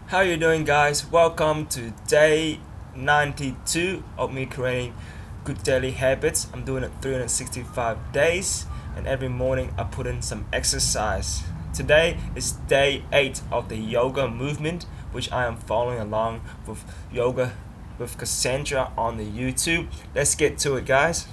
How you doing, guys? Welcome to day 92 of me creating good daily habits. I'm doing it 365 days, and every morning I put in some exercise. Today is day 8 of the yoga movement, which I am following along with yoga with Kassandra on the YouTube. Let's get to it, guys.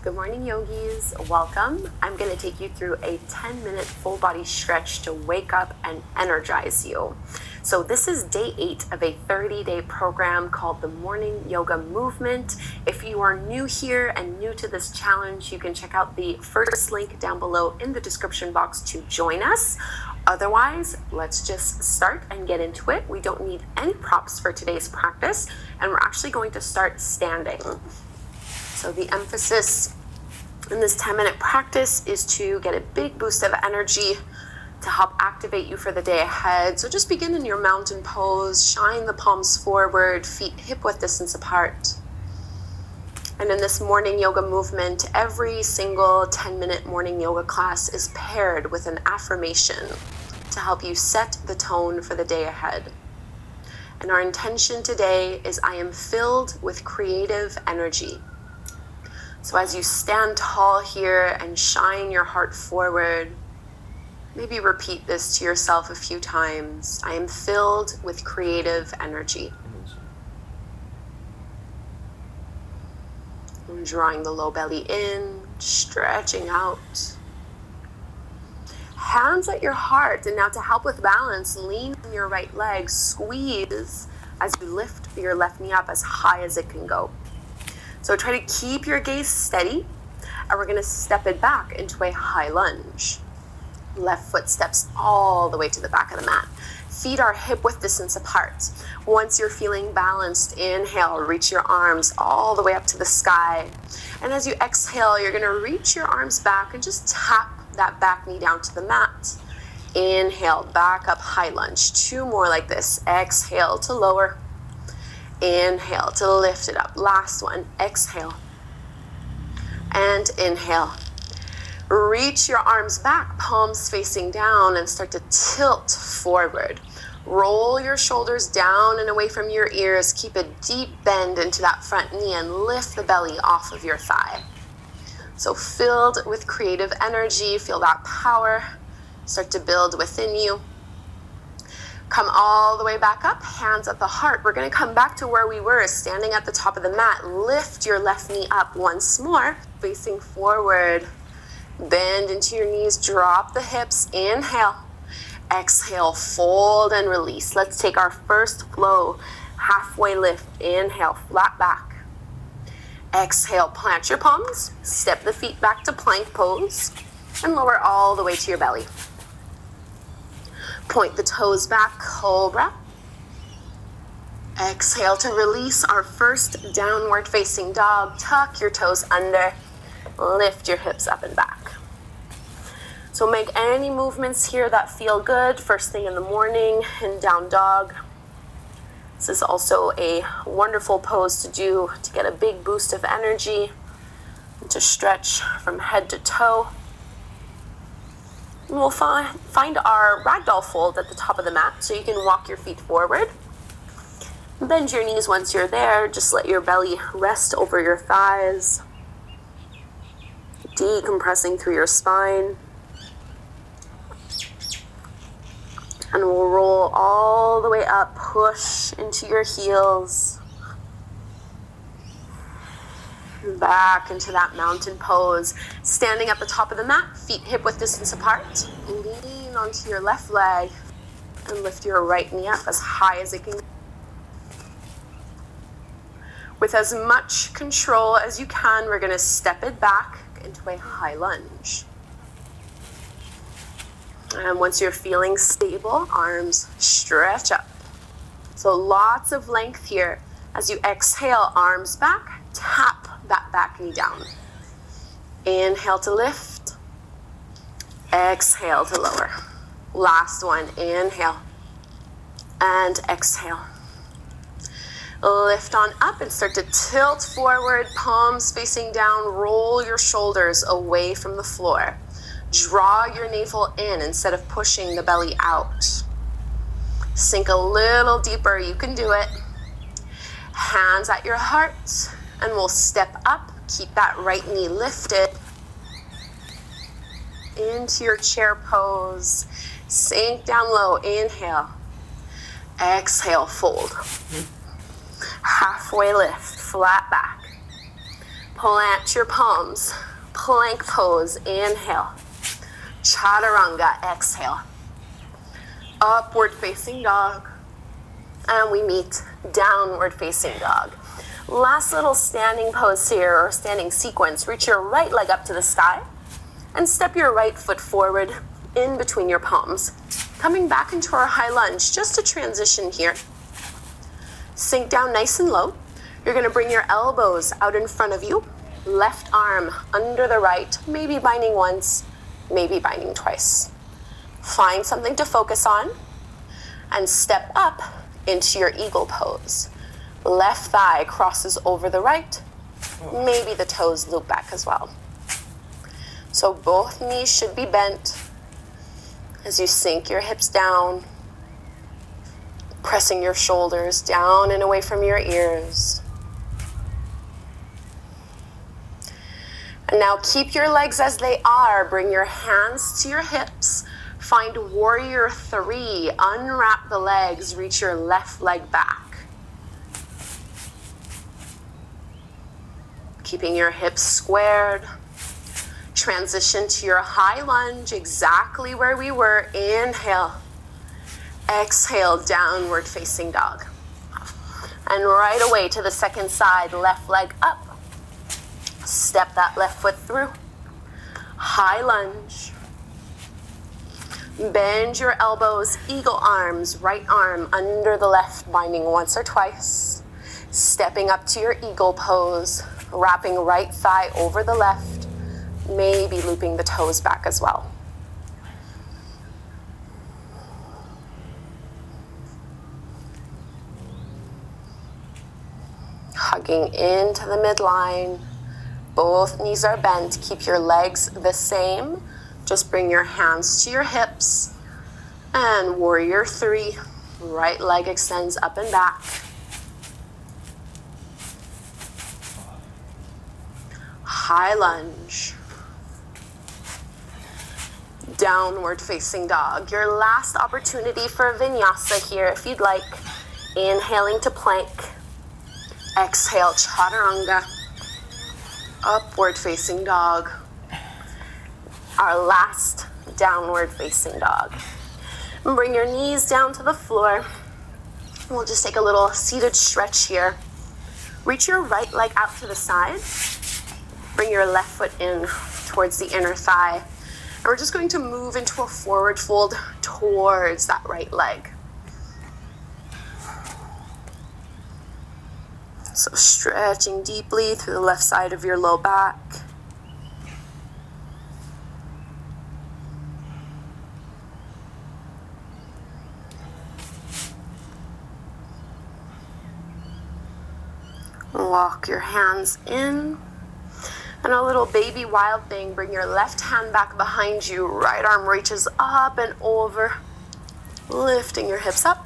Good morning, yogis. Welcome. I'm going to take you through a 10-minute full body stretch to wake up and energize you. So this is day 8 of a 30-day program called the Morning Yoga Movement. If you are new here and new to this challenge, you can check out the first link down below in the description box to join us. Otherwise, let's just start and get into it. We don't need any props for today's practice, and we're actually going to start standing. So the emphasis in this 10-minute practice is to get a big boost of energy to help activate you for the day ahead. So just begin in your mountain pose, shine the palms forward, feet hip-width distance apart. And in this morning yoga movement, every single 10-minute morning yoga class is paired with an affirmation to help you set the tone for the day ahead. And our intention today is I am filled with creative energy. So as you stand tall here and shine your heart forward, maybe repeat this to yourself a few times. I am filled with creative energy. And drawing the low belly in, stretching out. Hands at your heart, and now to help with balance, lean on your right leg, squeeze as you lift your left knee up as high as it can go. So try to keep your gaze steady, and we're going to step it back into a high lunge. Left foot steps all the way to the back of the mat. Feet are hip-width distance apart. Once you're feeling balanced, inhale, reach your arms all the way up to the sky. And as you exhale, you're going to reach your arms back and just tap that back knee down to the mat. Inhale, back up, high lunge. 2 more like this. Exhale to lower. Inhale to lift it up. Last one. Exhale. And inhale. Reach your arms back, palms facing down, and start to tilt forward. Roll your shoulders down and away from your ears. Keep a deep bend into that front knee and lift the belly off of your thigh. So filled with creative energy, feel that power start to build within you. Come all the way back up, hands at the heart. We're going to come back to where we were, standing at the top of the mat. Lift your left knee up once more, facing forward. Bend into your knees, drop the hips, inhale. Exhale, fold and release. Let's take our first flow, halfway lift. Inhale, flat back. Exhale, plant your palms, step the feet back to plank pose, and lower all the way to your belly. Point the toes back, cobra. Exhale to release our first downward facing dog. Tuck your toes under, lift your hips up and back. So make any movements here that feel good first thing in the morning in down dog. This is also a wonderful pose to do to get a big boost of energy and to stretch from head to toe. And we'll find our ragdoll fold at the top of the mat so you can walk your feet forward. Bend your knees once you're there. Just let your belly rest over your thighs. Decompressing through your spine. And we'll roll all the way up, push into your heels. Back into that mountain pose. Standing at the top of the mat, feet hip-width distance apart. Lean onto your left leg and lift your right knee up as high as it can. With as much control as you can, we're going to step it back into a high lunge. And once you're feeling stable, arms stretch up. So lots of length here. As you exhale, arms back, tap that back knee down. Inhale to lift. Exhale to lower. Last one, inhale. And exhale. Lift on up and start to tilt forward, palms facing down. Roll your shoulders away from the floor. Draw your navel in instead of pushing the belly out. Sink a little deeper, you can do it. Hands at your heart, and we'll step up. Keep that right knee lifted. Into your chair pose. Sink down low, inhale. Exhale, fold. Halfway lift, flat back. Plant your palms. Plank pose, inhale. Chaturanga, exhale. Upward facing dog. And we meet downward facing dog. Last little standing pose here, or standing sequence. Reach your right leg up to the sky and step your right foot forward in between your palms. Coming back into our high lunge, just a transition here. Sink down nice and low. You're gonna bring your elbows out in front of you. Left arm under the right, maybe binding once, maybe binding twice. Find something to focus on and step up into your eagle pose. Left thigh crosses over the right. Maybe the toes loop back as well. So both knees should be bent as you sink your hips down, pressing your shoulders down and away from your ears. And now keep your legs as they are. Bring your hands to your hips. Find warrior 3. Unwrap the legs. Reach your left leg back. Keeping your hips squared. Transition to your high lunge, exactly where we were. Inhale. Exhale, downward facing dog. And right away to the second side, left leg up. Step that left foot through. High lunge. Bend your elbows, eagle arms, right arm under the left, binding once or twice. Stepping up to your eagle pose, wrapping right thigh over the left, maybe looping the toes back as well. Hugging into the midline. Both knees are bent. Keep your legs the same. Just bring your hands to your hips. And warrior 3. Right leg extends up and back. High lunge. Downward facing dog. Your last opportunity for vinyasa here if you'd like. Inhaling to plank. Exhale, chaturanga. Upward facing dog. Our last downward facing dog. And bring your knees down to the floor. We'll just take a little seated stretch here. Reach your right leg out to the side. Bring your left foot in towards the inner thigh. And we're just going to move into a forward fold towards that right leg. So stretching deeply through the left side of your low back. Walk your hands in. And a little baby wild thing. Bring your left hand back behind you. Right arm reaches up and over. Lifting your hips up.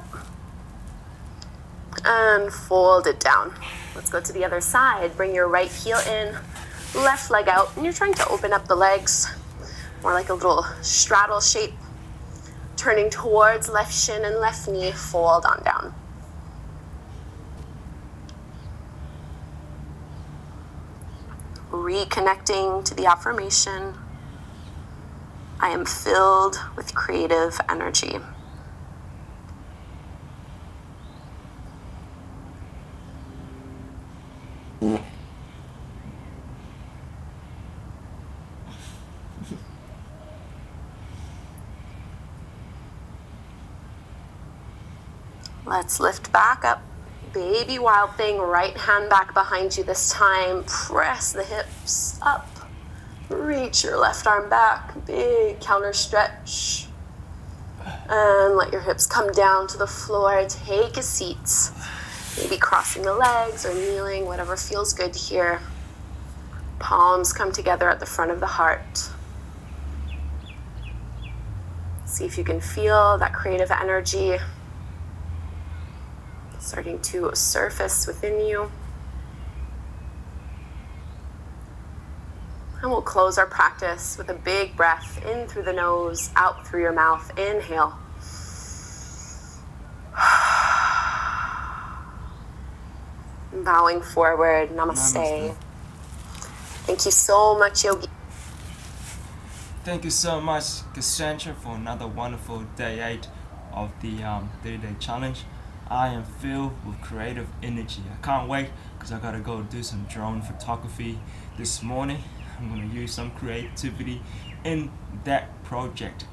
And fold it down. Let's go to the other side. Bring your right heel in, left leg out, and you're trying to open up the legs, more like a little straddle shape. Turning towards left shin and left knee, fold on down. Reconnecting to the affirmation, I am filled with creative energy. Let's lift back up. Baby wild thing, right hand back behind you this time. Press the hips up. Reach your left arm back. Big counter stretch. And let your hips come down to the floor. Take a seat. Maybe crossing the legs or kneeling, whatever feels good here. Palms come together at the front of the heart. See if you can feel that creative energy starting to surface within you. And we'll close our practice with a big breath in through the nose, out through your mouth. Inhale. Bowing forward. Namaste. Namaste. Thank you so much, Yogi. Thank you so much, Kassandra, for another wonderful day 8 of the 30-day challenge. I am filled with creative energy. I can't wait because I gotta go do some drone photography this morning. I'm gonna use some creativity in that project.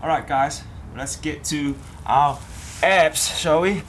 Alright guys, let's get to our abs, shall we?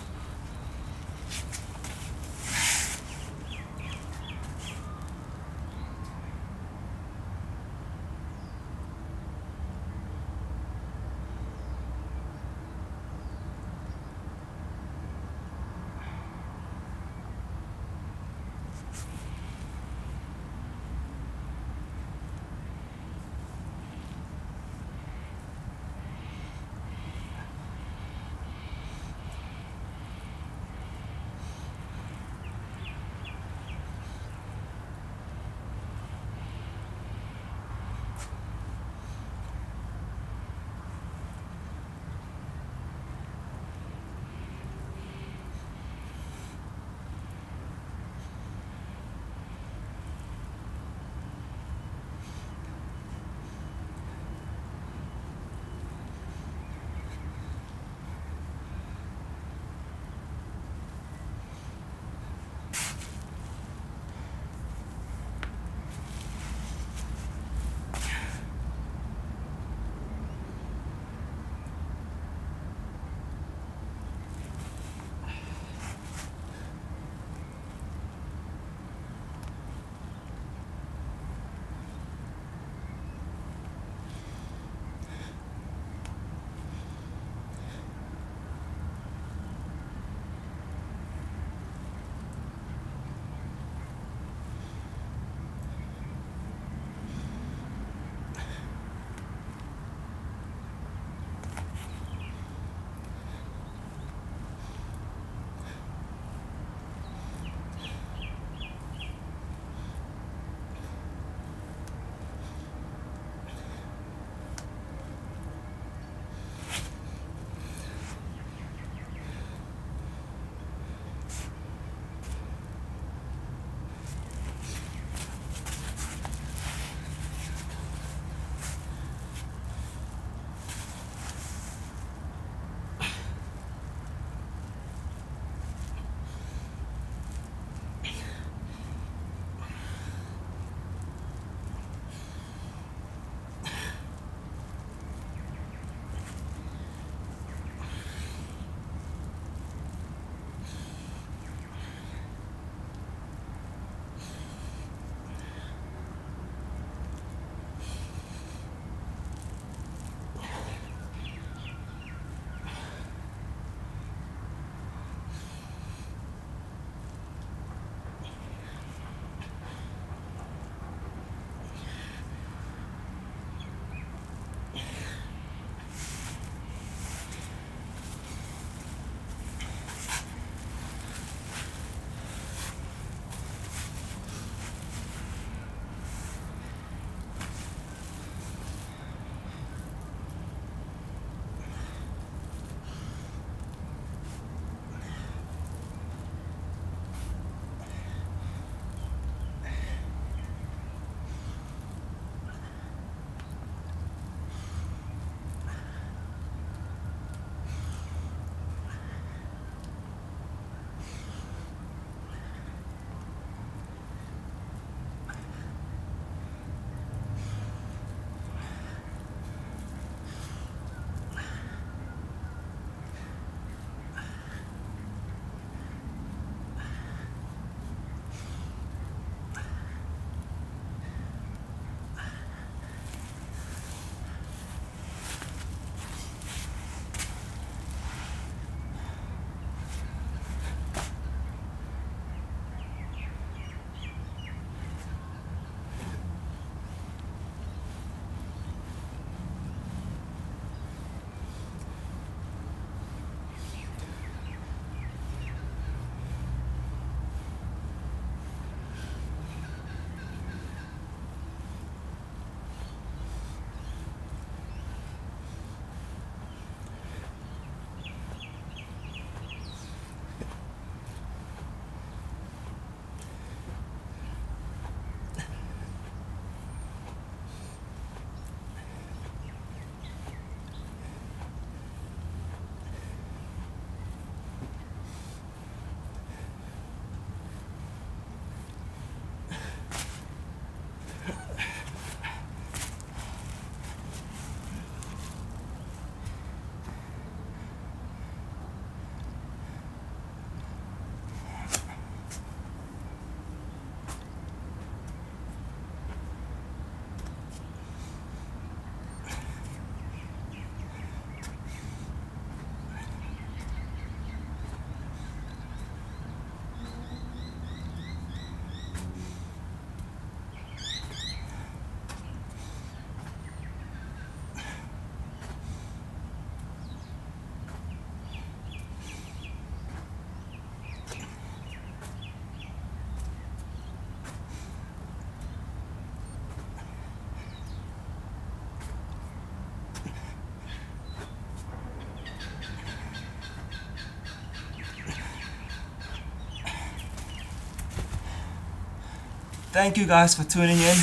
thank you guys for tuning in.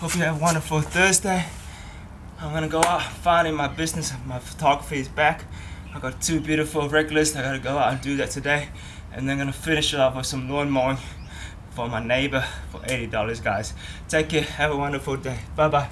Hope you have a wonderful Thursday. I'm gonna go out finding my business. My photography is back. I got 2 beautiful regulars. I gotta go out and do that today, and then I'm gonna finish it off with some lawn mowing for my neighbor for $80, guys. Take care. Have a wonderful day. Bye bye.